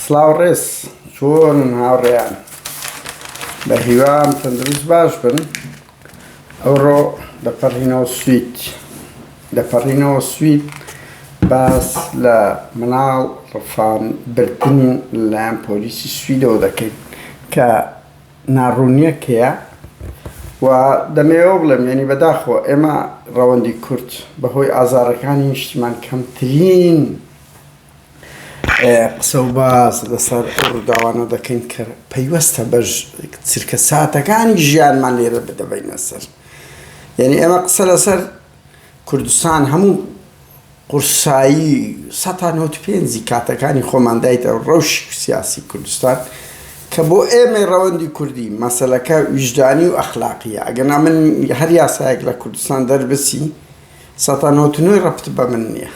سلااوڕێز چۆن هاوڕێیان بە هیوام تەندروست باش بن. ئەوڕۆ دەپەڕینەوە سوید باس لە مناڵ ڕفان بردن لەلایەن پۆلیسی سویدەوە دەکەین کە ناڕوونیەکەیە و دەمەوێت بڵێم یعنی بەداخەوە ئێمە ڕەوەندی کورد بەهۆی ئازارەکانی نیشتمان کەمترین قسە و باس لەسەر ڕووداوانە دەکەین کە پەیوەستە بە چرکە ساتەکانی ژیانمان لێرە بدەبینە سەر. یعنی ئێمە قسە لەسەر کوردستان هەموو قورسایی 195 کاتەکانی خۆمان دایتەوە ڕەوشی سیاسی کوردستان کە بۆ ئێمە ڕەوەندی کوردی مەسەلەکە ویجدانی و ئەخلاقیە. ئەگەنا من هەر یاسایەک لە کوردستان دەربسی 199 ڕەبت بە من نییە،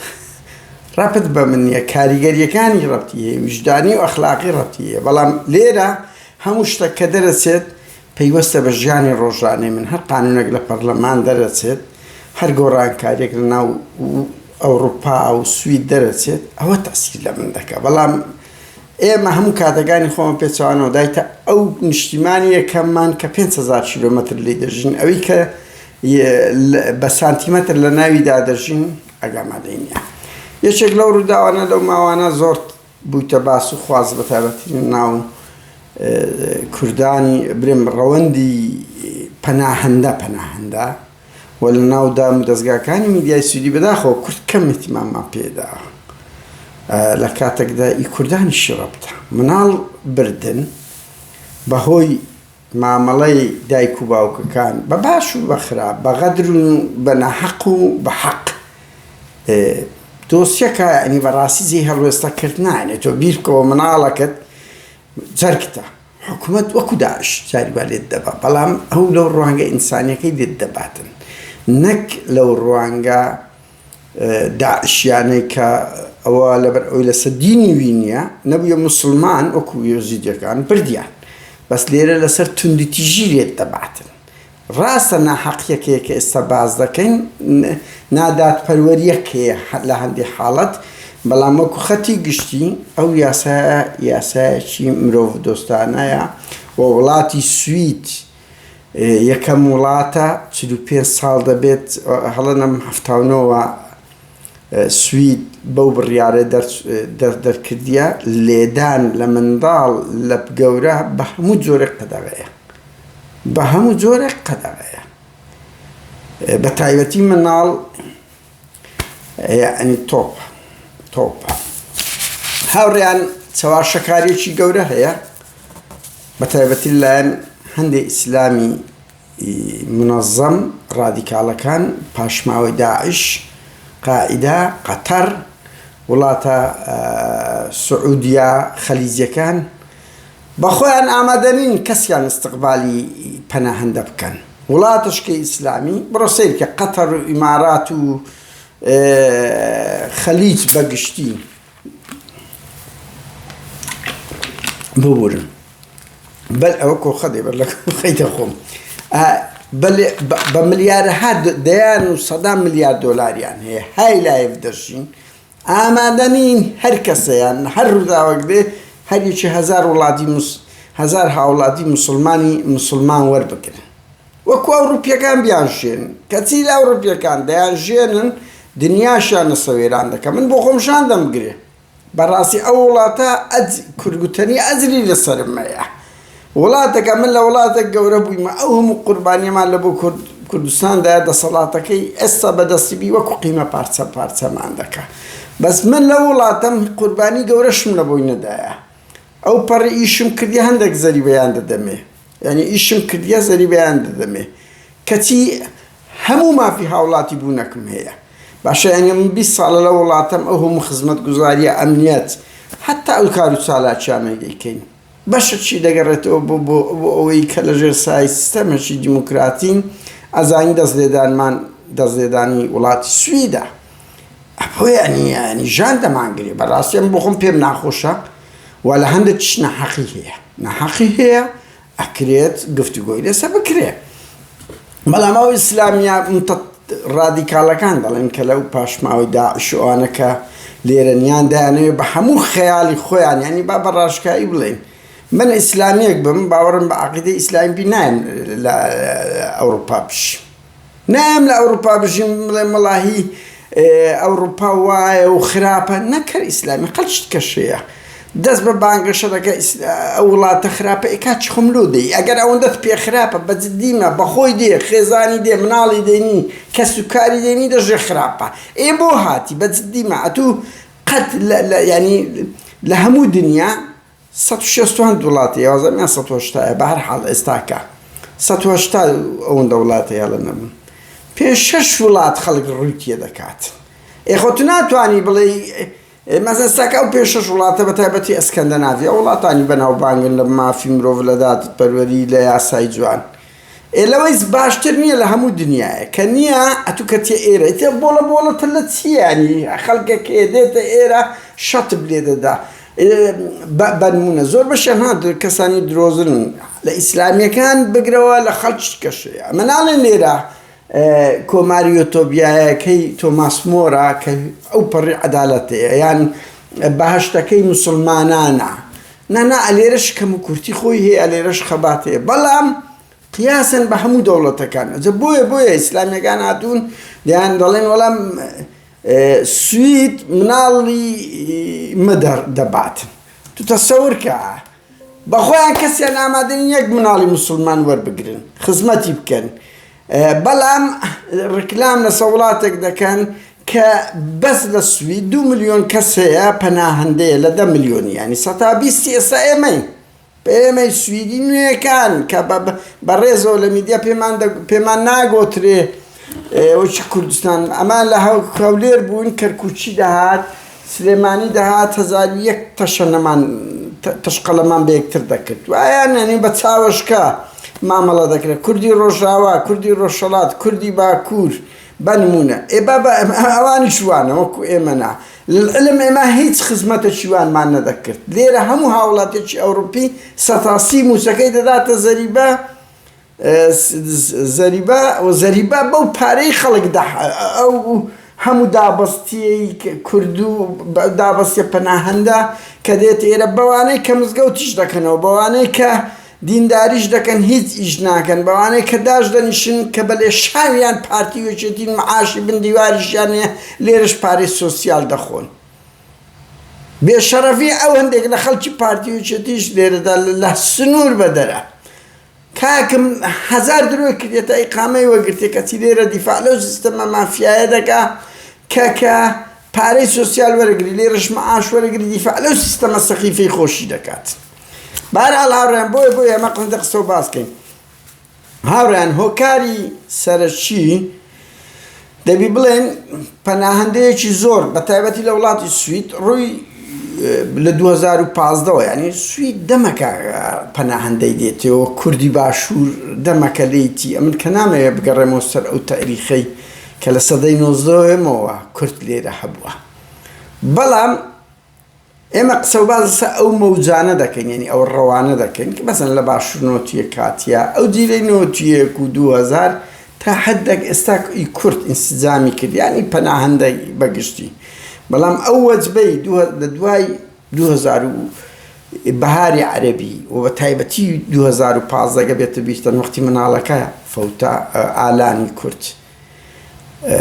ڕەبت بە من نییە، کاریگەریەکانی ڕەبتی هەیە، ویجدانی و ئەخلاقی ڕەبتی هەیە. بەڵام لێرە هەموو شتێک کە دەرەچێت پەیوەستە بە ژیانی ڕۆژانەی من. هەر قانونێک لە پەرلەمان دەرەچێت، هەر گۆڕانکاریێک لە ناو ئەوروپا و سوید دەرەچێت، ئەوە تەسیر لە من دەکات. بەڵام ئێمە هەموو کاتەکانی خۆمە پێچوانەوە دایتە ئەو نیشتیمانی یەکەممان کە 5,000 کیلۆمەتر لێ دەژین، ئەوەی کە بە سانتیمەتر لە ناویدا دەژین ئەگامادەی نییە. یەکێک لەو ڕووداوانە لەو ماوانە زۆر بوویتە باس و خواز بە تایبەتی ناو کوردانی برێم ڕەوەندی پەناهەندە و لە ناو دام و دەستگاکانی میدیای سوودی بەداخەوە کورد کەم احتیماممان پێداوە. لە کاتێکدا ئی کوردانیشی ڕەبتە مناڵ بردن بەهۆی مامەڵەی دایک و باوکەکان بە باش و بە خراپ، بە غەدر و بە ناحەق و بە حەق. دۆسیەکە ینی بەڕاستی جێی هەڵوێستەکرد نایێت. تۆ بیر بکەوە مناڵەکەت جەرگتە حکوومەت وەکو داعش جاریبا لێت دەبا، بەڵام ئەو لەو ڕوانگە ئینسانیەکەی لێت دەباتن، نەک لەو ڕوانگە داعشیانەی کە ئەوە لەبەر ئەوی لەسەر دینی وینیە نەبووە موسڵمان وەکو یۆزیدەکان بردیان، بەس لێرە لەسەر توندتیژی لێت دەباتن. ڕاستە ناحەقیەکەیە کە ئێستا باز دەکەین، نادادپەروەریەکەیە لە هەندێک حاڵەت، بەڵام وەکو خەتی گشتی ئەو یاسایەکی مرۆڤ دۆستانەیە و وڵاتی سوید یەکەم وڵاتە 45 ساڵ دەبێت هەڵەنەم 79ەوە سوید بەو بڕیارە دەرکردیە لێدان لە منداڵ لە گەورە بە هەموو جۆرێک قەدەغەیە، بە هەموو جۆرێک قەدەغەیە. بە تایبەتی مناڵ یعنی تۆپە. هاوڕێیان چاواشەکاریەکی گەورە هەیە، بە تایبەتی لەلایەن هەندێک ئیسلامی منەظەم ڕادیکاڵەکان پاشماوەی داعش، قائیدە، قەتەر، وڵاتە سعودیا، خەلیجیەکان بەخۆیان ئامادەنین کەسیان استقبالی پەناهەندە بکەن. وڵاتشکە ئیسلامی بڕۆ سەیر کە قەتەر و ئیمارات و خەلیج بەگشتی ببورن. بەل ئەوە کۆخەدێ بەر لە خەیتە خۆم بە ملیارەها دەیان و 100 ملیار دۆلاریان هەیە، های لایف دەژین ئامادەنین هەر کەسەیان هەر ڕووداوەک بێ هەریەکی 1000 هاوڵاتی مسلمان وەربگرن، وەکو ئەوروپیەکان بیانژێن. کەچی لە ئەوروپیەکان دەیانژێنن دنیاشیان لە سەوێران دەکە. من بۆ خۆمشان دەمگرێ بەڕاستی ئەو وڵاتە کوردگوتنی ئەجری لەسەرم هەیە. وڵاتەکە من لە وڵاتێک گەورە بوویمە، ئەو هەموو قوربانیەمان لە بۆ کوردستاندا دەسەڵاتەکەی ئێستا بەدەستیبی وەکو قیمە پارچەمان دەکە. بەس من لە وڵاتەم قوربانی گەورەشم لە بۆی نەدایە. ئەو پەڕی ئیشم کردی هەندێک زەریبەیان دەدەمێ، یعنی ئیشم کردیە زەریبەیان دەدەمێ، کەچی هەموو مافی هاوڵاتی بوونەکەم هەیە. باشە ینی من 20 ساڵە لە وڵاتەم ئەو هەموو خزمەتگوزاریە ئەمنیەت هەتا ئەو کار و چالاکیانەی دەیکەین. بەشە چی دەگەڕێتەوە بۆ ئەوەی کە لە ژێر سای سیستەمێکی دیموکراتین ئەزانی دەستلێدانی وڵاتی سویدە. ئەوە ینی ژان دەمانگرێ. بەڕاستی ئەم بۆ خۆم پێم ناخۆشە و لە هەندێک تش نەحەقی هەیە ئەکرێت گفتوگۆی لەسەر بکرێ. بەڵام ئەو ئیسلامیە ڕادیکاڵەکان دەڵێن کە لەو پاشماوەی داعش و ئەوانە کە لێرەنیان دایانەوێ بە هەموو خەیاڵی خۆیان ینی با بە ڕاشکایی بڵێن من ئیسلامیەک بم باوەڕم بە عەقیدەی ئیسلامی بی نایم لە ئەوروپا بشیم نایم لە ئەوروپا بژیم بڵێم وەڵاهی ئەوروپا وایە و خراپە نەکەر ئیسلامی قەلچت کەشەیە دەست بە بانگەشە دەکە ئەو وڵاتە خراپە ئێکاچ خۆم لۆ دەی ئەگەر ئەوەندەت پێ خراپە بەجددیمە بەخۆی دێ خێزانی دێ مناڵی دێنی کەس و کاری دێنی دەژێ خراپە بۆ هاتی بەجددیمە ئەتوو قەت ینی لە هەموو دنیا 160 وڵاتی یازەمیان 180 بە هەر حاڵ ئێستاکە 180 ئەوەندە وڵاتەیە لە نەبوون پێ 6 وڵات خەڵک ڕووی تێ دەکات خۆ تو ناتوانی بڵێ مەزن ئێستاکە ئەو پێ 6 وڵاتە بە تایبەتی ئەسکەندەناڤی ئەو وڵاتانی بەناوبانگن لە مافی مرۆڤ لە دادپەروەری لە یاسای جوان لەوەی باشتر نییە لە هەموو دنیاە کە نییە ئەتو کەتێ ئێرە تێ بۆڵەتە لە چیانی خەڵکێک دێتە ئێرە شەت لێ دەدا بەنمونە زۆر بەشیان هات کەسانی درۆزن لە ئیسلامیەکان بگرەوە لە خەڵک کەشەیە مناڵێن لێرە کۆماری ئۆتۆبیایەکەی تۆماس مۆرە کە ئەو پەڕی عەدالەتەیە یان بەهەشتەکەی موسڵمانانە نانا ئەلێرەش کەم و کورتی خۆی هەیە ئەلێرەش خەباتەیە بەڵام قیاسن بە هەموو دەوڵەتەکان بۆیە ئیسلامیەکان هاتوون دەیان دەڵێن وەڵام سوید مناڵی مەدەر دەبات تو تەسەور کە بەخۆیان کەسیان ئامادەنین یەک مناڵی موسڵمان وەربگرن خزمەتی بکەن بەڵام ڕکلام لە وڵاتێک دەکەن کە بەس لە سوید 2 ملیۆن کەس هەیە پەناهەندەیە لە 10 ملیۆنی ینی 120 ئێستا ئێمەی سویدی نوێیەکان کە بەڕێزەوە لە میدیا پێمان ناگۆترێ وەچی کوردستان ئەمان لە هەولێر بوون کەرکوچی دەهات سلێمانی دەهات 1001 تەشەنەمان تشقەلەمان بە یەکتر دەکرد وایان ینی بە چاوەشکە مامەڵە دەکرێت کوردی ڕۆژاوا کوردی ڕۆژهەڵات کوردی باکوور بەنمونە ئەوانی شوانە وەکو ئێمەنا لەعلم ئێمە هیچ خزمەتێکی وانمان نەدەکرد لێرە هەموو هاوڵاتێکی ئەوروپی سەتاسی موسەکەی دەداتە زەریبە بەو پارەی خەڵک ئەو هەموو دابەستیەی کورد و دابەستیە پەناهەندە کە دێت ئێرە بەوانەی کە مزگەوتیش دەکەنەوە بەوانەی کە دینداریش دەکەن هیچ ئیش ناکەن بەوانەی کە داش دەنیشن کە بەلێ شاویان پارتی وەچێتی معاشی بندیواریشیانەیە لێرەش پارەی سۆسیال دەخۆن بێشەرەفی ئەو هەندێک لە خەڵکی پارتی وەچێتیش لێرەدا لە سنوور بەدەرە کاکم 1000 درۆی کردێتە ئیقامەی وەگرتێ کەچی لێرە دیفاع لەو سیستەمە مافیایە دەکا کە پارەی سۆسیال وەرەگری لێرەش معاش وەرەگری دیفاع لەو سیستەمە سەخیفەی خۆشی دەکات بەرحاڵ هاوڕێیان بۆیە ئەمە قسە قسە و باسکەین هاوڕێیان هۆکاری سەرەکی دەبی بڵێن پەناهەندەیەکی زۆر بە تایبەتی لە وڵاتی سوید ڕووی لە 2015ەوە ینی سوید دەمەکە پەناهەندەی دێتەوە کوردی باشوور دەمەکە لێیتی ئەمن کە نامەوێت بگەڕێمەوە سەر ئەو تاریخەی کە لە سەدەی 19ەوەمەوە کورد لێرە هەبووە بەڵام ئێمە قسە و بازسە ئەو مەوجانە دەکەین ینی ئەو ڕەوانە دەکەین کە بەسەن لە باشوور نۆتیە کاتیە ئەو جیرەی نۆتیەک و 2000 تا حدێک ئێستا کورد ئینسجامی کرد ینی پەناهەندەی بەگشتی بەڵام ئەو وەجبەی لە دوای 2000 بەهاری عەرەبی و بە تایبەتی 2015 بێتە بیستن وەختی مناڵەکە فەوتە ئالانی کورد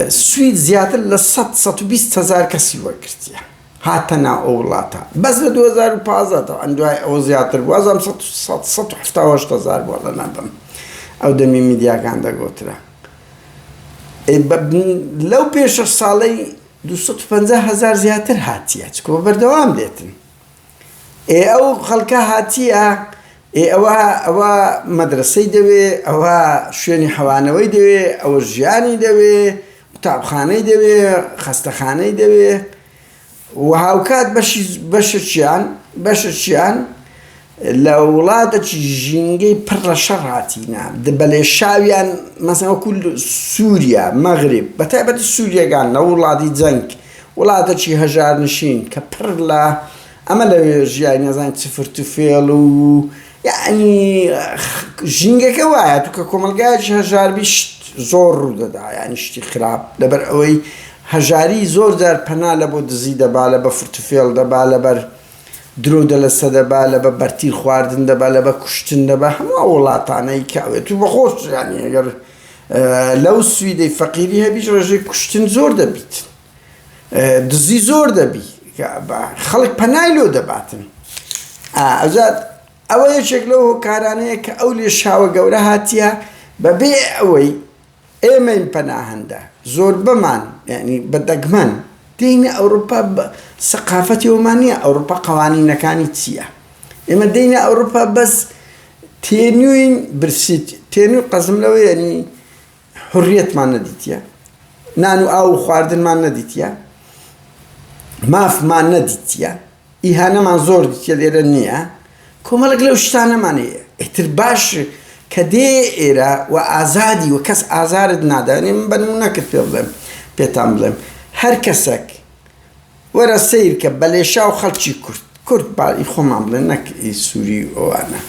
سوید زیاتر لە 120 هزار کەسی وەرگرتیە هاتە ناو ئەو وڵاتە بەس لە 2015 دوای ئەوە زیاتر بوو ئەزانم 178 هزار بووە لە نەبم ئەو دەمی میدیاکان دەگۆترە لەو پێش ساڵەی 250 هزار زیاتر هاتیە چکۆ بەردەوام دێتن ئەو خەڵکە هاتیە ئەوە مەدرسەی دەوێ ئەوە شوێنی حەوانەوەی دەوێ ئەوە ژیانی دەوێ قوتابخانەی دەوێ خەستەخانەی دەوێ و هاوکات بەشەچیان لە وڵاتێکی ژینگەی پڕ لە شەڕ هاتینە بەلێ شاویان مەسەڵەن وەکو سووریا مەغرب بەتایبەتی سووریەکان لە وڵاتی جەنگ وڵاتێکی هەژارنشین کە پڕ لە ئەمە لەوێ ژیانی نەزانین چفرتوفێڵ و یعنی ژینگەکە وایە تو کە کۆمەلگایەکی هەژاربی زۆر ڕوو دەدا یعنی شتی خراپ لەبەر ئەوەی هەژاری زۆر جار پەنا لە بۆ دزی دەبا لە بە فرتوفێڵ دەبا لە بەر درۆ دەلەسە دەبا لە بە بەرتیر خواردن دەبا لە بە کوشتن دەبا هەموو وڵاتانەی کاوێت و بەخۆش ینی ئەگەر لەو سویدەی فەقیری هەبیش ڕێژەی کوشتن زۆر دەبیت دزی زۆر دەبی خەڵک پەنای لۆ دەباتن ئەجات ئەوە یەکێک لەو هۆکارانەیە کە ئەو لێ شاوە گەورە هاتیە بەبێ ئەوەی ئێمەین پەناهەندە زۆر بەمان ینی بەدەگمەن دینە ئەوروپا سەقافەتی ومان نییە ئەوروپا قەوانینەکانی چییە ئێمە دینە ئەوروپا بەس تێنوین برسیت تێنوی قەزم لەوە ینی حڕیەتمان نەدیتیە نان و ئاو خواردنمان نەدیتیە مافمان نەدیتیە ئیهانەمان زۆر دیتیە لێرە نییە کۆمەڵک لەو شتانەمانەیە ئیتر باش کە دێ ئێرە و ئازادی و کەس ئازارت نادانێ من بەنمونەکەت پێ بڵێم پێتان بڵێم هەر کەسێک وەرە سیر کە بەلێشا و خەڵکی کورد باڵی خۆمان بڵێن نەک سووری ئەوانە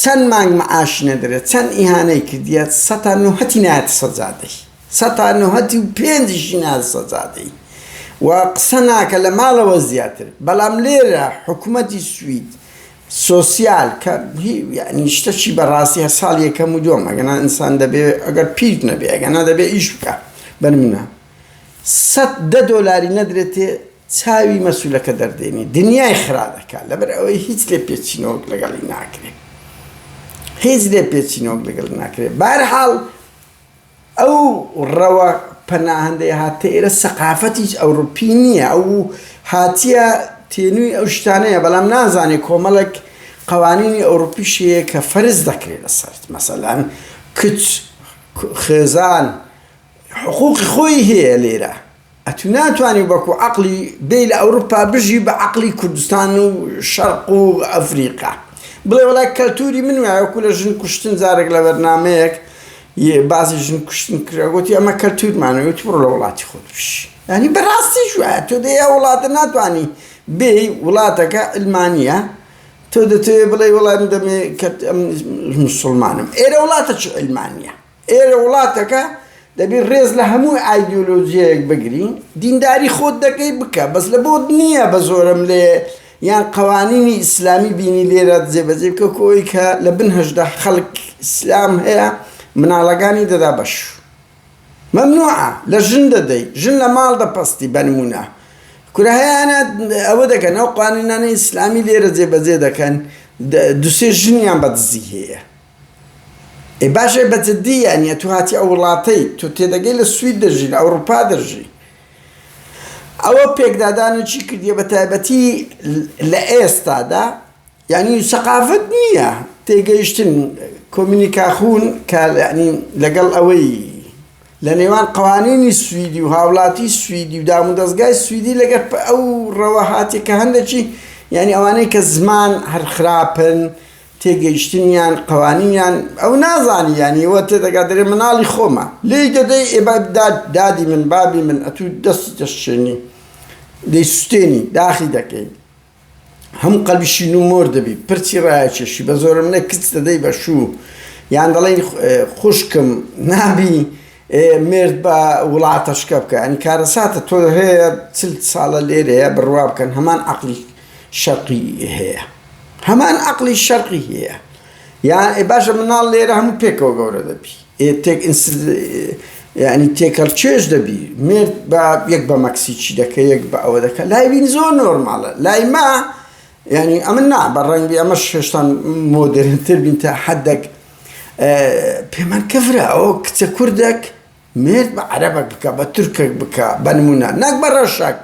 چەند مانگ مەعاش نەدرێت چەند ئیهانەی کردیە ١٩٠ نایەتە سەجادەی ١٩٥ نایەتە سەجادەی و قسە ناکە لە ماڵەوە زیاتر بەڵام لێرە حکوومەتی سوید سۆسیال کە یعنی شتەکی بەڕاستی هە ساڵ یەکەم و دووەم ئەگەنا ئینسان دەبێت ئەگەر پیر نەبێ ئەگەنا دەبێت ئیش بکە بەنمونە $100 نەدرێتێ چاوی مەسوولەکە دەردێنی دنیای خرا دەکات لەبەر ئەوەی هیچ لێ پێچینەوەک لەگەڵی ناکرێت هیچ لێ پێچینەوەک لەگەڵ ناکرێت بەهەرحاڵ ئەو ڕەوە پەناهەندەی هاتە ئێرە سەقافەتیش ئەوروپی نییە ئەو هاتیە تێنووی ئەو شتانەیە بەڵام نازانێت کۆمەڵک قەوانینی ئەوروپیش هەیە کە فەرز دەکرێت لەسەرت مەسەلەن کچ خێزان حقوقی خۆی هەیە لێرە ئەتو ناتوانانی بەکو عەقلی بێ لە ئەوروپا بژی بە عەقلی کوردستان و شەرق و ئەفریقا بڵێ وەڵای کەلتوری من وایە وەکو لە ژن کوشتن جارێک لە بەرنامەیەک بازی ژن کوشتن کرا گوتی ئەمە کەلتورمانە وتی بڕۆ لە وڵاتی خۆت بشی ینی بەڕاستیش وایە تۆ دەیە وڵاتە ناتوانی بێ وڵاتەکە ئەلمانیە تۆ دەتوێت بڵێ وەڵای من دەمێ موسڵمانم ئێرە وڵاتە چ ئەلمانیە ئێرە وڵاتەکە دەبێت ڕێز لە هەموو ئایدیۆلۆژیەیەک بگرین دینداری خۆت دەکەی بکە بەس لە بۆت نییە بە زۆرم لێ یان قەوانینی ئیسلامی بینی لێرە جێبەجێ بکە کۆی کە لە بن هەژدە خەڵک ئیسلام هەیە مناڵەکانی دەدا بەش مەمنوعە لە ژن دەدەی ژن لە ماڵ دەپەستی بەنمونە کورهەیانە ئەوە دەکەن ئەو قوانینانەی ئیسلامی لێرە جێبەجێ دەکەن دووسێ ژنیان بەدزی هەیە باشە بەجددی یانە تو هاتی ئەو وڵاتەی تۆ تێدەگەی لە سوید دەژی لە ئەوروپا دەژی ئەوە پێکدادانێکی کردیە بە تایبەتی لە ئێستادا یعنی سەقافەت نییە تێگەیشتن کۆمینیکاخون کە لەگەڵ ئەوەی لە نێوان قەوانینی سویدی و هاوڵاتی سویدی و دامودەستگای سویدی لەگەر ئەو ڕەوە هاتی کە هەندێکی یعنی ئەوانەی کە زمان هەر خراپن تێگەیشتنیان قەوانینیان ئەو نازانی یعنی ئەوە تێدەگا دەرێ مناڵی خۆمە لێی دەدەی دادی من بابی من ئەتوو دەستی دەشێنی دەی سوستێنی داخی دەکەی هەموو قەلبیشی نومۆر دەبی پرچی ڕایەکێشی بە زۆرم نە کچ دەدەی بە شوو یان دەڵێن خوشکم نابی مرد بە وڵاتەشکە بکە ئەنی کارەساتە تۆ هەیە 40 ساڵە لێرەیە بڕوا بکەن هەمان عەقلی شەرقی هەیە هەمان عەقلی شەرقی هەیە یان باشە مناڵ لێرە هەموو پێکەوە گەورە دەبی ینی تێکەڵچێش دەبی مرد بە یەک بە مەکسیکی دەکە یەک بە ئەوە دەکە لای بین زۆر نۆرماڵە لای ما ینی ئەمە نا بەڕەنگی ئەمەش هێشتا مۆدرنتر بین تا حەدێک پێمان کەفرە ئەوە کچە کوردێک مرد بە عەرەبێک بکە بە تورکێک بکە بە نمونە نەک بە ڕەشەک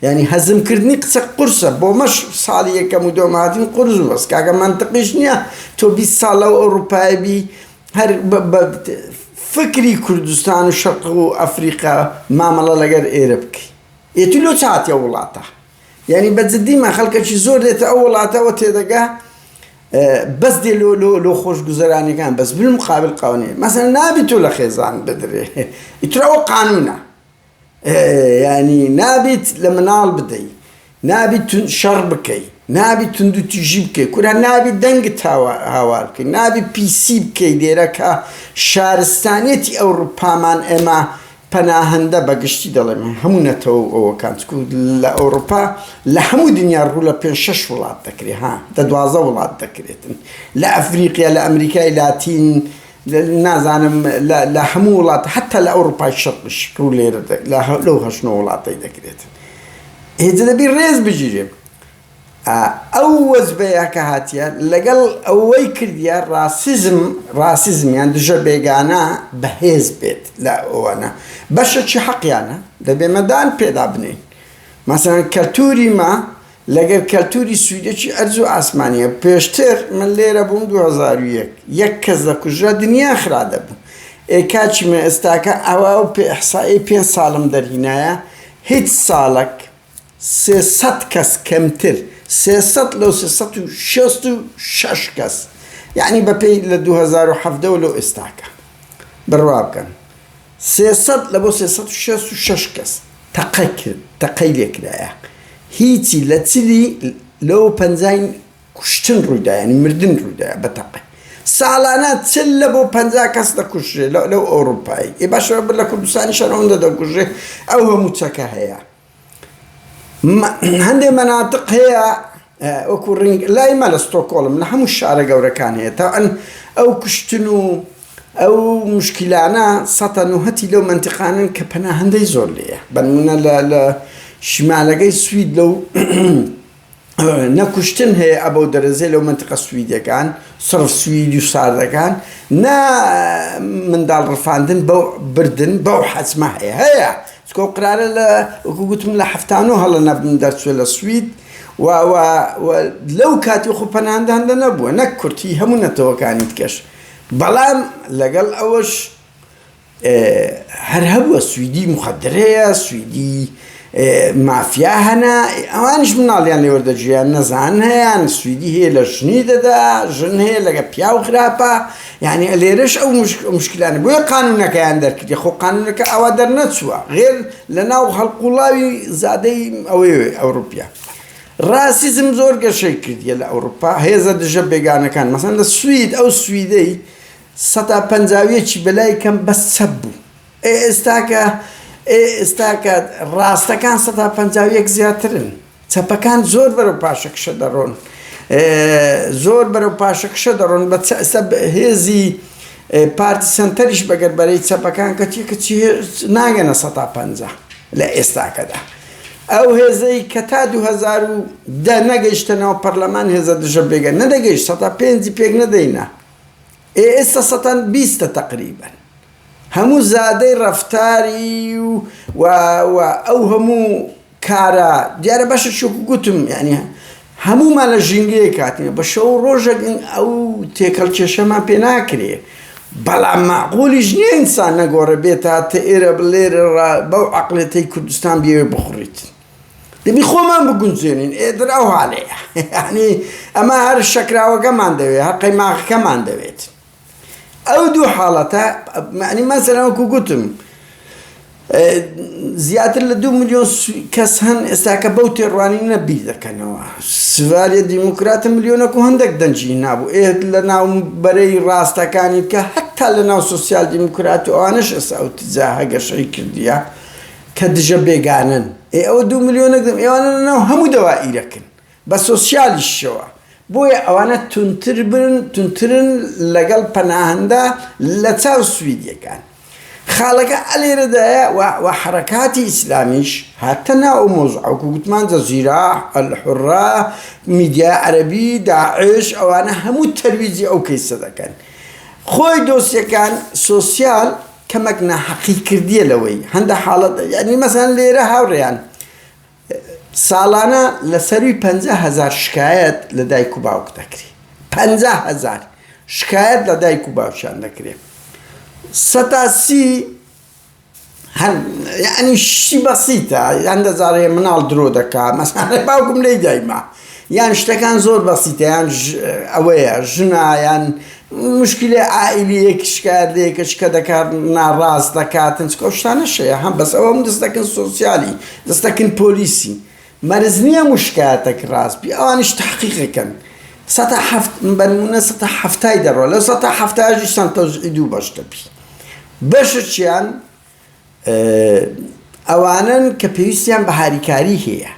ینی هەزمکردنی قسە قورسە بۆ مەش ساڵی یەکەم و دووەم هاتین قورس بەس کاکە منتقیش نییە تۆ 20 ساڵ لەو ئەوروپای بی هەر فکری کوردستان و شەرق و ئەفریقا مامەڵە لەگەر ئێرە بکەی ئێتو لۆ چاتیە وڵاتە یعنی بەجددیمە خەڵکەکی زۆر دێتە ئەو وڵاتەوە تێدەگا بەس دێ لۆ خۆشگوزەرانیەکان بەس بالمقابل قەوانین مەسەڵەن نابی تۆ لە خێزان بدرێ ئیتر ئەوە قانونە ینی نابیت لە مناڵ بدەی نابیت شەڕ بکەی نابی تونند و تیژی بکەی کورە نابی دەنگت هاوار بکەی نابی پیسی بکەی لێرە کە شارستانێتی ئەوروپامان ئێمە پەناهەندە بەگشتی دەڵێم هەموونەتەوە ئەوەکان لە ئەوروپا لە هەموو دنیا ڕوو لە 5-6 وڵات دەکرێت دە 12 وڵات دەکرێتن لە ئەفریقیا لە ئەمریکای لاتین نازانم لە هەموو وڵات حتا لە ئەوروپای شەرقیش ڕوو لێرە لەو 8 وڵاتەی دەکرێتن هێزە دەبی ڕێز بگیرێ ئەو وەزبەیە کە هاتیە لەگەڵ ئەوەی کردیە ڕاسیزمیان دژە بێگانە بەهێز بێت لە ئەوانە بەشەکی حەقیانە دەبێ مەدان پێدا بنین مەسەڵەن کەلتوری ما لەگەر کەلتوری سویدێکی ئەرز و ئاسمانیە پێشتر من لێرە بووم 2001 یەک کەس دەکوژرا دنیا خرا دەبوو کاچمە ئێستاکە ئەوە و ئیحسایی 5 ساڵم دەرهینایە هیچ ساڵک 300 کەس کەمتر 300 لەو 366 کەس یعنی بەپێی لە 2017 لەو ئێستاکە بڕوا بکەن 300 لە بۆ 366 کەس تەقە کرد تەقەی لێکرایە هیچی لە چلی لەو پەنجای کوشتن ڕوویدا ینی مردن ڕوویدایە بە تەقە ساڵانە چل لە بۆ 50 کەس دەکوژێ لەو ئەوروپایی باشەوە بەر لە کوردستانی شەڕەوەندە دەکوژێ ئەو هەموو چەکە هەیە هەندێک مەناتق هەیە وەکو ڕنگ لای مە لە ستۆکۆڵم لە هەموو شارە گەورەکان هەیە تاوان ئەو کوشتن و ئەو مشکلانە 190 لەو منتیقانن کە پەناهەندەی زۆر لێیە بەنمونە لە شمالەکەی سوید لەو نەکوشتن هەیە ئەبە دەرەزێ لەو منتیقە سویدەکان سڕف سویدی و ساردەکان نا منداڵ ڕفاندن بەو بردن بەو حەزمە هەیە چکۆ قرارە لە وەکو گوتم لە 70 هەڵە نەبن دەرچوێ لە سوید لەو کاتی خۆ پەناهەندە نەبووە نەک کورتی هەموو نەتەوەکانی تکەش بەڵام لەگەڵ ئەوەش هەر هەبووە سویدی مخەدرەیە سویدی مافیا هەنا ئەوانش مناڵیان لێوەردەگیریان نەزان هەیەیان سویدی هەیە لە ژنی دەدا ژن هەیە لەگە پیا و خراپە یعنی لێرەش ئەو مشکلانە بۆیە قانونەکەیان دەرکردی خۆ قانونەکە ئەوە دەرنەچووە غێر لە ناو هەڵقوڵاوی زادەی ئەوەی ئەوروپیا ڕاسیزم زۆر گەشەی کردیە لە ئەوروپا هێزە دژە بێگانەکان مەسەڵەن لە سوید ئەو سویدەی 150 بەلای کەم بەس چەپ بوو ئێستاکە ڕاستەکان 150 زیاترن چەپەکان زۆر بەرەو پاشەکشە دەڕۆن زۆر بەرەو پاشەکشە دەڕۆن بە هێزی پارتی سنتەریش بەگەربەرەی چەپەکان کەچی ناگەنە 150 لە ئێستاکەدا ئەو هێزەی کە تا 2010 نەگەیشتنەوە پەرلەمان هێزە دژە بێگە نەدەگەیشت 105 پێک نەدەینە ئێستا 120 تقریبا هەموو زادەی ڕەفتاری و ئەو هەموو کارە دیارە بەشە شوکو گوتم یعنی هەموومان لە ژینگەیە کاتینە بە شەو ڕۆژێک ئەو تێکەڵکێشەمان پێ ناکرێ بەڵام معقولیش نییە ئینسان نەگۆڕە بێت هاتە ئێرە بلێرە بەو عەقڵێتەی کوردستان بێوێ بخوڕیت دەبی خۆمان بگونجێنین ئێدر ئەو هاڵەیە یعنی ئەمە هەر شەکراوەکەمان دەوێت هەر قەیماغەکەمان دەوێت ئەو دوو حاڵەتە معنی مەسەلەن وەکو گوتم زیاتر لە 2 ملیۆن کەس هەن ئێستاکە بەو تێڕوانینە بیر دەکەنەوە سڤاریە دیموکراتە ملیۆنەک و هەندێک دەنجی نابوو لە ناو بەرەی ڕاستەکانی کە هەتا لە ناو سۆسیال دیموکرات و ئەوانش ئێستا ئەو تجا هەگەشەی کردیە کە دژە بێگانن ئەوە 2 ملیۆنێک دەم ئێوانە لە ناو هەموو دەوائیرەکن بە سۆسیالیشەوە بۆیە ئەوانە تونترن لەگەڵ پەناهەندە لە چاو سویدیەکان خاڵەکە ئەلێرەدایە و حرەکاتی ئیسلامیش هاتە ناو ئەو مۆزوعەکو گوتمان جەزیرە ئەلحورە میدیا عەرەبی داعش ئەوانە هەموو تەرویجی ئەو کەیسە دەکەن خۆی دۆسیەکان سۆسیال کەمەک ناحەقی کردیە لەوەی هەندە حاڵەت یعنی مەسەڵەن لێرە هاوڕێیان ساڵانە لە سەروی 50,000 شکایەت لە دایک و باوک دەکرێت 50,000 شکایەت لە دایک و باوکیان دەکرێت 130 یعنی شی بەسیتە هەندە جارێ مناڵ درۆ دەکات مەسەڵەن باوکم لێی دایما یان شتەکان زۆر بەسیتە یان ئەوەیە ژنە یان مشکلێ عائیلیەکی شکایەت لێکە شکە دەکات ناڕاست دەکاتن چکە شتانە شەیە هەم بەس ئەوە دەست دەکەن سۆسیالی دەست دەکەن پۆلیسی مەرز نییە مشکایەتێک ڕاستبی ئەوانش تەحقیقەکەن 170 دەڕۆ لە 170 2 بەش دەبی بەشێکیان ئەوانن کە پێویستیان بە هاریکاری هەیە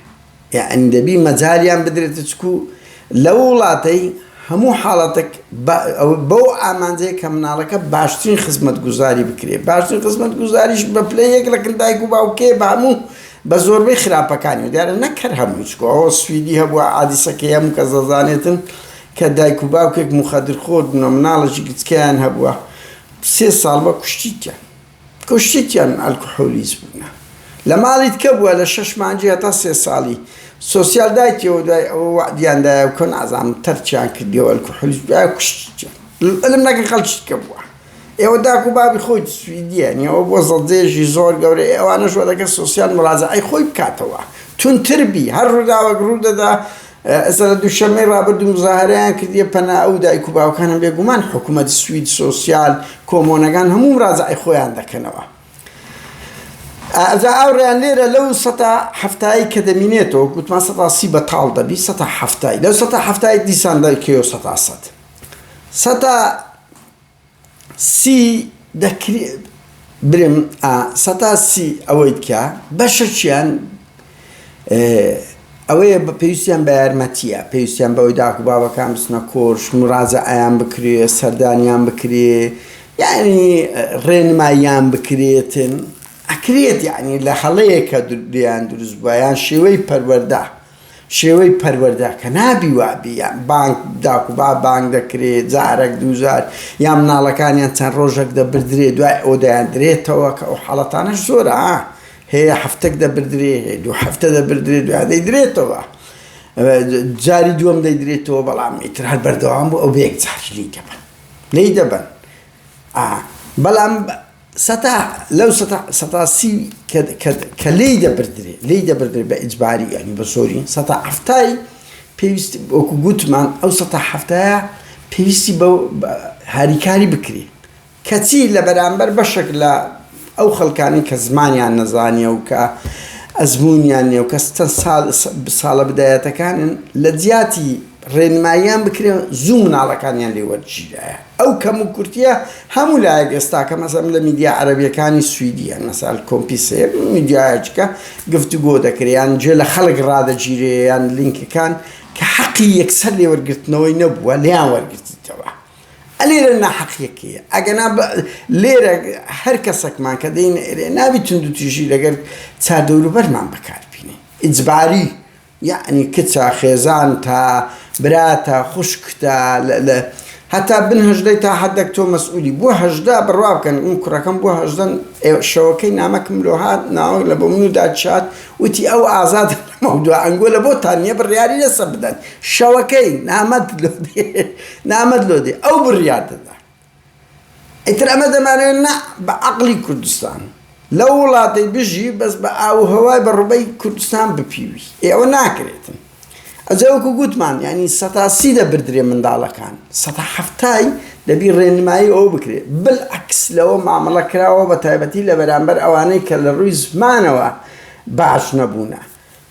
یعنی دەبی مەجالیان بدرێتە چکو لەو وڵاتەی هەموو حاڵەتێک بەو ئامانجەیە کە مناڵەکە باشترین خزمەت گوزاری بکرێت باشترین خزمەت گوزاریش بە پلەیەک لە دایک و باوکێ بە هەموو بە زۆربەی خراپەکانی دیارە نەکەر هەموو چکۆ ئەوە سویدی هەبووە عادیسەکەی هەموو کەس دەزانێتن کە دایک و باوکێک مخەدرخۆر بوونە مناڵێکی کچکیان هەبووە 3 ساڵ بە کوشتیان ئەلکۆحۆلیز بوونە لە ماڵیت کە بووە لە 6 مانجی هەتا 3 ساڵی سۆسیال دایکەوە دوای ئەوە وعدیاندایە و کۆن ئازام تەرچیان کردیەوە ئەلکۆحۆلیز بووە کوشتیان ئەلم نەکە خەڵکیت کە بووە ئێوە داک و بابی خۆی سویدیە ئەوە بۆ زەڵجێژی زۆر گەورە ئەوانەش وەدەکە سۆسیال مڵازعەی خۆی بکاتەوە تونتربی هەر ڕووداوەک ڕوو دەدا ئێستا لە دووشەمەی ڕابردوو مزاهرەیان کردیە پەنا ئەو دایک و باوکانم بێگومان حکوومەت سوید سۆسیال کۆمۆنەکان هەموو مڕازعەی خۆیان دەکەنەوە ئەجا ئەوڕیان لێرە لەو 170 کە دەمینێتەوە گوتمان 130 بەتاڵ دەبی 170 لەو 170 دیسان دەکەوە 130 دەکرێت برم 130 ئەوەی بکە بەشەچیان ئەوەیە بە پێویستیان بە یارمەتیە پێویستیان بەوەی داک و بابەکان بچنە کۆرش مڕازعەیان بکرێ سەردانیان بکرێ یعنی ڕێنماییان بکرێتن ئەکرێت یعنی لە هەڵەیەکە دیان دروست بووە یان شێوەی پەروەردە کە نابی وابی بانک داک و با بانک دەکرێت جارێک دووزار یان مناڵەکانیان چەند ڕۆژێک دەبردرێت دوای ئەو دەیاندرێتەوە کە ئەو حاڵەتانەش زۆرە هەیە هەفتێک دەبردرێ دوو هەفتە دەبردرێت دوای دەیدرێتەوە جاری دووەم دەیدرێتەوە بەڵام ئیتر هەر بەردەوام بوو ئەو بەیەک جاری لی دەبن بەڵام لەو 130 کە لی دەبردرێ بە ئیجباری ینی بە زۆری 170 پێویستی وەکو گوتمان ئەو 170 پێویستی بە هاریکاری بکرێ کەچی لە بەرامبەر بەشێک لە ئەو خەڵکانی کە زمانیان نەزانیە و کە ئەزمونیان نیە و کە ساڵە بدایەتەکانن لە جیاتی ڕێنماییان بکرێ زوو مناڵەکانیان لێ وەرگیرایە ئەو کەم و کورتیە هەموو لایەک ئێستا کە مەسەڵەن لە میدیا عەرەبیەکانی سویدیە مەسەڵ کۆمپیسێ میدیایەکە گفتوگۆ دەکرێ یان جێ لە خەڵک ڕادەگیرێ یان لینکەکان کە حەقی یەکسەر لێ وەرگرتنەوەی نەبووە لێیان وەرگرتیتەوە ئەلێرە ناحەقیەکەیە ئەگەنا لێرە هەر کەسێکمان کە دەین نابی تونند و تیژی لەگەر چاردەوروبەرمان بەکاربینێ ئیجباری یعنی کچە خێزان تا براتە خوشکتە هەتا بنهژدەی تا حەدێک تۆ مەسئولی بۆ هەژدا بڕوا بکەن ئەم کوڕەکەم بۆ هەژدەن شەوەکەی نامەکەم لۆ هات ناوە لە بۆ من و داچات وتی ئەو ئازاد مەودووە ئەنگۆ لە بۆتان نییە بڕیاری لەسە بدەن شەوەکەی نامەد لۆ دێ ئەو بڕیار دەدا ئیتر ئەمە دەمانێت نا بە عەقڵی کوردستان لەو وڵاتەی بژی بەس بە ئاو هەوای بە ڕوبەی کوردستان بپیوی ئێوە ناکرێتن ئەجەوەکو گوتمان ینی 130 دەبردرێ منداڵەکان 170 دەبی ڕێنمایی ئەوە بکرێت بالعکس لەوە مامەڵە کراوە بە تایبەتی لە بەرامبەر ئەوانەی کە لە ڕووی زمانەوە باش نەبوونە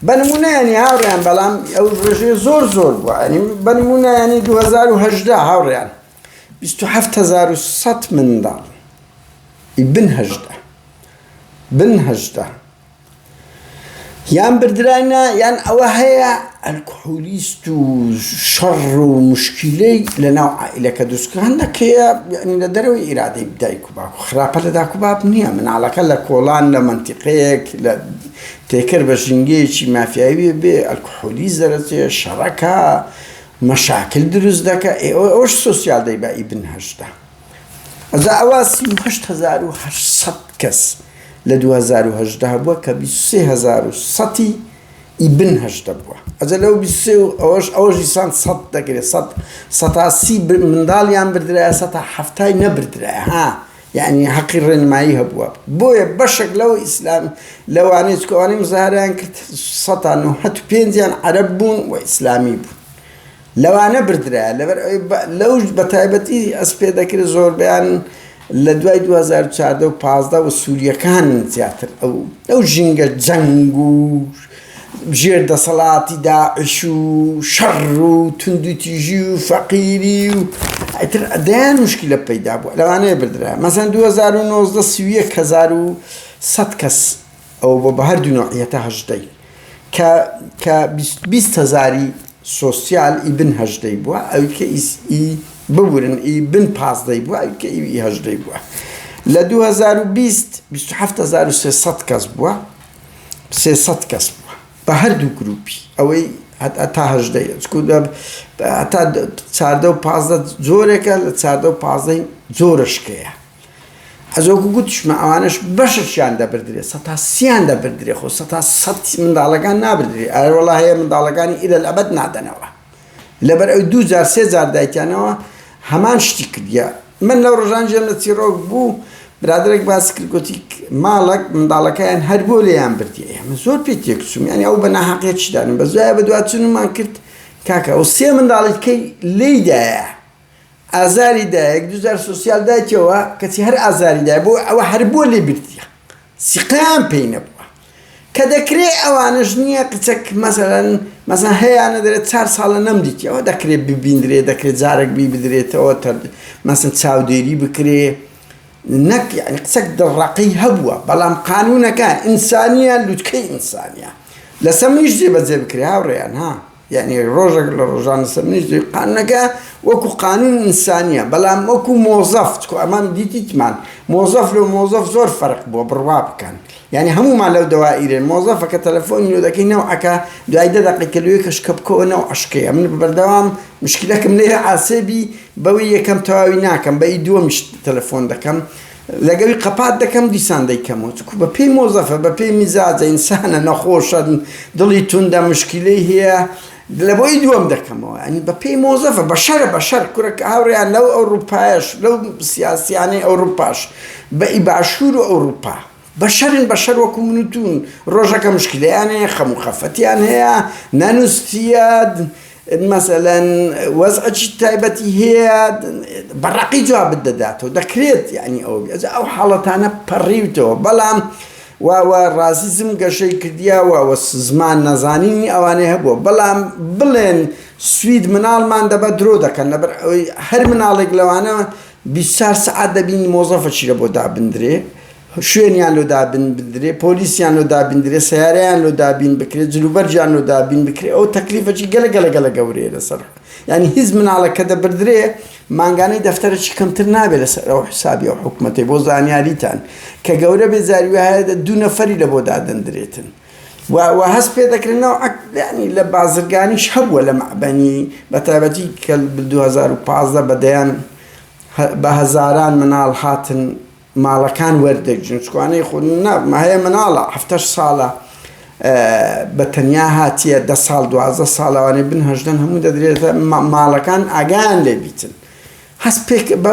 بەنمونە ینی هاوڕێیان بەڵام ئەو ڕێژێ زۆر بووە ینی بەنمونە ینی 2018 هاوڕێیان 27100 منداڵ بنهژدە یان بردرانە یان ئەوە هەیە ئەلکۆحۆلیست و شەڕ و مشکیلەی لە ناو عائیلەکە دروستکە هەندێکەیە لە دەرەوەی ئیرادەی دایک و باوک خراپە لە داک و باب نییە مناڵەکە لە کۆڵان لە مەنتیقەیەک لە تێکرد بە ژینگەیەکی مافیاوی بێ ئەلکۆحۆلیز دەرەچێ شەڕەکە مەشاکل دروست دەکە ئەوەش سۆسیال دەی بە ئیبنهژدە ئەجا ئەوە 38800 کەس لە 2018 بووە کە 23100 ئیبنهژدە بووە ئەجا لەو 23 ئەوەش دیسان 100 دەکرێت 130 منداڵیان بردرایە 170 نەبردرایە یعنی حەقی ڕێنمایی هەبووە بۆیە بەشێک لەو ئیسلام لەوانەیە چکەوانەی مزاهرەیان کرد 195 عەرەب بوون و ئیسلامی بوون لەوانە بردرایە لەو بە تایبەتی ئەس پێ دەکرێت زۆربیان لە دوای 2014 و 15 و سووریەکان زیاتر ئەو ژینگە جەنگ و ژێر دەسەڵاتی داعش و شەڕ و توندوتیژی و فەقیری و دەیان مشکلە پەیدا بووە لەوانەیە بردرایە مەسەن 2019 31,000 100 کەس ئەو بە هەردوو نوعیەتە هەژدەی کە 20,000 سۆسیال ئیبن هەژدەی بووە ئەوی کە ئی ببورن ئیبن 15 بووە ئەوی کە ئی هەژدەی بووە لە 2020 27,300 کەس بووە 300 کەس بووە بە هەردوو گروپی ئەوەی تا هەژدەی هەتا 14 و 15 زۆرێکە لە 14 و 15 زۆرشکەیە ئەزۆکو گوتشمە ئەوانش بەششیان دەبردرێت 130 دەبردرێ خۆ 100 منداڵەکان نابردرێ ئەوەڵا هەیە منداڵەکانی ئیلە ئەبەد نادەنەوە لەبەر ئەو 2000-3000 دایکیانەوە هەمان شتی کردیە من لەو ڕۆژانجێم لە چیرۆک بوو برادرێک باس کرد گوتی ماڵک منداڵەکەیان هەر بۆ لێیان بردیە ئێمە زۆر پێی تێکچووم یعنی ئەو بە ناحەقیەت چدانم بە زۆیە بە دواتچوونمان کرد کاکە ئەو 3 منداڵیکەی لێیدایە ئازاریدایەک 2000 سۆسیال دایکەوە کەچی هەر ئازاریدای بۆ ئەوە هەر بۆ لێ بردیە سیقام پێی نەبووە کە دەکرێت ئەوانش نییە قچەک مەسەن هەیەیانە دەرێت 4 ساڵە نەمدیتی ئەوە دەکرێت ببیندرێت دەکرێت جارێک بی بدرێتەوە مەسن چاودێری بکرێ نەک یعنی قسەک دڕەقی هەبووە بەڵام قانونەکە ئینسانیە لوتکەی ئینسانیە لەسەر منیش جێبەجێ بکرێ هاوڕێیان ها یعنی ڕۆژێک لە ڕۆژانە سەر منیش قانونەکە وەکو قانون ئینسانیە بەڵام وەکو مۆزەف ئەمان دیتیتمان مۆزەف لە مۆزەف زۆر فەرق بووە بڕوا بکەن یعنی هەمومان لەو دەوائیرێن مۆزەفەکە تەلەفۆنی لێ دەکەی نەوعەکە دوای 10 دقیقە لەوەی کەشکە بکەوە نەو عشقەیە من بەردەوام مشکلەکەم لێرە ئاسێبی بەوەی یەکەم تەواوی ناکەم بە دووەمیش تەلەفۆن دەکەم لەگەوی قەپات دەکەم دیسان دەیکەمەوە چکو بە پێی مۆزەفە بە پێی میزاجە ئینسانە نەخۆشە دڵی توندە مشکلەی هەیە لە بۆی دووەم دەکەمەوە ئەنی بە پێی مۆزەفە بەشەرە بەشەر کوورەکە هاوڕێیان لەو ئەوروپایش لەو سیاسیانەی ئەوروپاش بە ئیباشوور و ئەوروپا بەشەرن بەشەر وەکو منوتون ڕۆژەکە مشکلەیان هەیە خەم و خەفەتیان هەیە نانوستیە مەسەلەن وەزعی تایبەتی هەیە بەڕقی جواب بدەداتەوە دەکرێت یعنی ئەو حاڵەتانە پەڕیوتەوە بەڵام واوە ڕازیزم گەشەی کردیاوە زمان نەزانینی ئەوانەیە هەبووە بەڵام بڵێن سوید مناڵمان دەبە درۆ دەکەن لەبەر ئەوەی هەر مناڵێک لەوانە 24 سعات دەبینی مۆزەفەچی لە بۆ دابندرێ شوێنیان لۆ دابین بدرێ پۆلیسیان لۆ دابین درێ سیارەیان لۆ دابین بکرێت جلوبەرجیان لۆ دابین بکرێت ئەو تەکلیفەکی گەلە گەورەیە لەسەر یعنی هیچ مناڵەکە دەبردرێ مانگانەی دەفتەرێکی کەمتر نابێت لەسەر ئەو حسابی ئەو حکومەتی بۆ زانیاریتان کە گەورە بێزاری وایە 2 نەفەری لە بۆ دادەندرێتن و هەست پێ دەکرێنەوە ینی لە بازرگانیش هەبووە لە مەعبەنی بە تایبەتی کە 2015 بەدەیان بە هەزاران مناڵ هاتن ماڵەکان وەردەگرن چکوانەی خۆ هەیە مناڵە 7 ساڵە بە تەنیا هاتیە 10 ساڵ 12 ساڵەوانەی بنهێژدەن هەموو دەدرێتە ماڵەکان ئاگیان لێ بیتن هەست پێک بە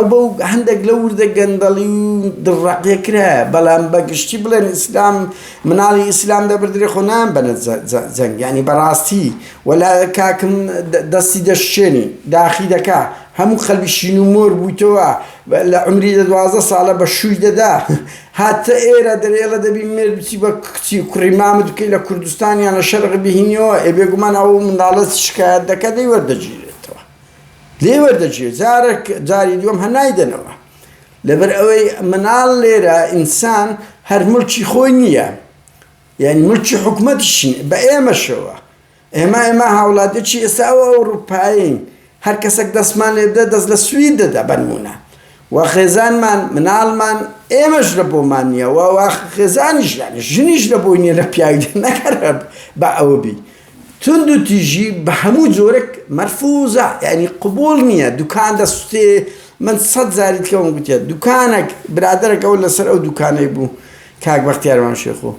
هەندێک لە وردە گەندەڵی و دڕاقیەکرا بەڵام بەگشتی بڵێن ئیسلام مناڵی ئیسلام دەبردرێ خۆ نام بەنە جەنگ ینی بەڕاستی وەلا کاکم دەستی دەشێنی داخی دەکا هەموو خەلبی شین و مۆر بوویتەوە لە عمری 12 ساڵە بە شووی دەدا هاتە ئێرە دەرێڵە دەبی مێر بچی بە کچی کوڕی مامت بکەی لە کوردستانیان لە شەرق بهینەوە بێگومان ئەو منداڵەت شکایەت دەکە دەی وەردەگیرێتەوە لێ وەردەگیرێت جاری دووەم هەنایدەنەوە لەبەر ئەوەی مناڵ لێرە ئینسان هەر ملکی خۆی نییە یعنی ملکی حکومەتیشین بە ئێمەشەوە ئێمە هاوڵاتێکی ئێستا ئەو ئەوروپایین هەر کەسێک دەستمان لێ بدە دەست لە سوید دەدا بەنمونە و خێزانمان مناڵمان ئێمەش لە بۆمان نییە و خێزانیش یعنی ژنیش لە بۆی نییە لە پیاوی نەکەرە بە ئەوە بی تند و تیژی بە هەموو جۆرێک مەرفوزە یعنی قبول نییە دوکان دەسوتێ من 100 زاریت کەم گوتێت دوکانێک برادەرێکەوە لەسەر ئەو دوکانەی بوو کاک بەختیارمان شێخۆ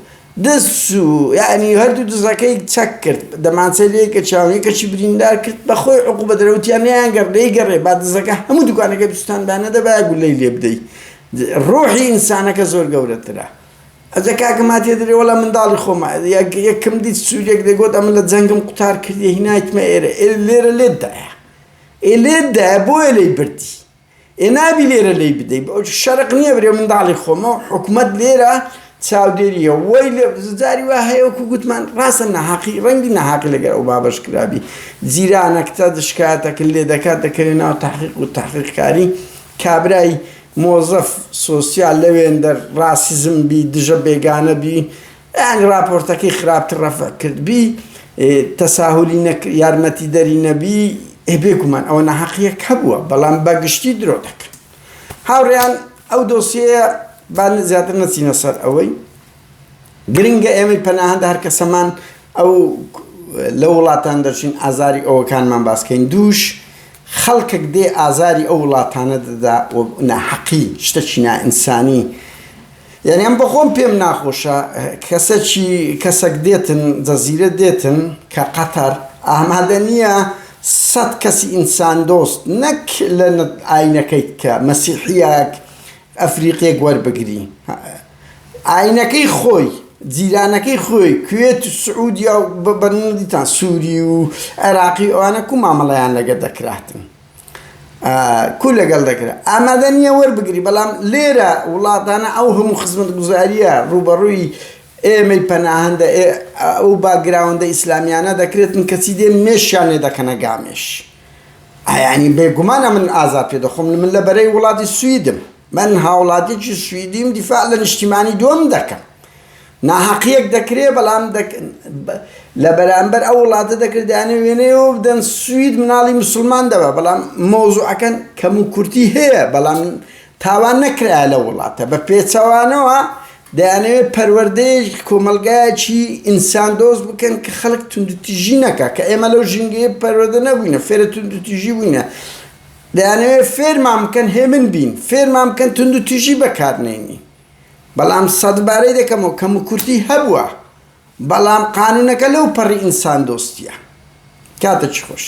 دەسو یعنی هەردوو دزەکەی چەک کرد دەمانچە لێکە چاوەیەکەچی بریندار کرد بە خۆی عقوبە دەرەوتیان نیان گەڕێ با دزەکە هەموو دوکانەکە دوستاندانە دەبای گولەی لێ بدەیت ڕۆحی ئینسانەکە زۆر گەورەترە ئەجە کاکەم هاتیە دەرێ وەڵام منداڵی خۆمە یەکەم دیت سوودێک دەگوت ئەمە لە جەنگم قوتار کردی هینایتمە ئێرە لێرە لێدایە لێدایە بۆیە لێی بردی نابی لێرە لێی بدەیت شەرق نییە برێ منداڵی خۆمە و حکومەت لێرە چاودێریە وەی لێ زاری وا هەیە وەکو گوتمان ڕاستە نەحەقی ڕەنگی نەحەقی لەگەر ئەو بابەش کرابی جیرانەکتە دشکاتەکە لێ دەکات دەکەوێت ناو تەحقیق و تەحقیقکاری کابرای مۆزەف سۆسیال لەوێن دەر ڕاسیزم بی دژە بێگانە بی یان راپۆرتەکەی خراپتر ڕەفع کرد بی تەساهولی یارمەتی دەری نەبی بێگومان ئەوە نەحەقیەک هەبووە بەڵام بەگشتی درۆ دەکرد. هاوڕێیان ئەو دۆسیەیە با زیاتر نەچینە سەر ئەوەی گرنگە ئێمەی پەناهەندە هەر کەسەمان ئەو لە وڵاتان دەچین ئازاری ئەوەکانمان باسکەین دووش خەڵکێک دێ ئازاری ئەو وڵاتانە دەدا ناحەقی شتێکی نائینسانی یعنی ئەم بەخۆم پێم ناخۆشە کەسێک دێتن جەزیرە دێتن کە قەتەر ئامادە نییە 100 کەسی ئینسان دۆست نەک لە ئاینەکەیت کە مەسیحیەک ئەفریقیەک وەربگری ئاینەکەی خۆی جیرانەکەی خۆی کوێت و سعودیا و بەنڵدیتان سووری و عێراقی ئەوانە کو مامەڵەیان لەگە دەکراتن کو لەگەڵ دەکرێت ئامادە نییە وەربگری بەڵام لێرە وڵاتانە ئەو هەموو خزمەتگوزاریە ڕوبەڕووی ئێمەی پەناهەندە ئەو باگراوندە ئیسلامیانە دەکرێتن کەچی دێ مێشیانێ دەکەنە گامێش ئەیانی بێگومانە من ئازار پێ دەخۆم من لە بەرەی وڵاتی سویدم من هاوڵاتێکی سویدیم دیفاع لە نیشتیمانی دووەم دەکەم ناحەقیەک دەکرێت بەڵام لە بەرامبەر ئەو وڵاتە دەکرێت دەیانێ وێنەیەوە بدەن سوید مناڵی مسلمان دەبە بەڵام مۆزوعەکەن کەم و کورتی هەیە بەڵام تاوان نەکرایە لە وڵاتە بە پێچەوانەوە دەیانەوێت پەروەردەیەک کۆمەلگایەکی ئینسان دۆست بکەن کە خەڵک توندوتیژی نەکە کە ئێمە لەو ژینگەیە پەروەردە نەبووینە فێرە توندوتیژی بووینە دەیانەوێت فێرمان بکەن هێمن بین فێرمان بکەن توندوتیژی بەکارنێنی بەڵام سەدبارەی دەکەمەوە کەم و کورتی هەبووە بەڵام قانونەکە لەو پەڕی ئینسان دۆستیە کاتە چی خۆش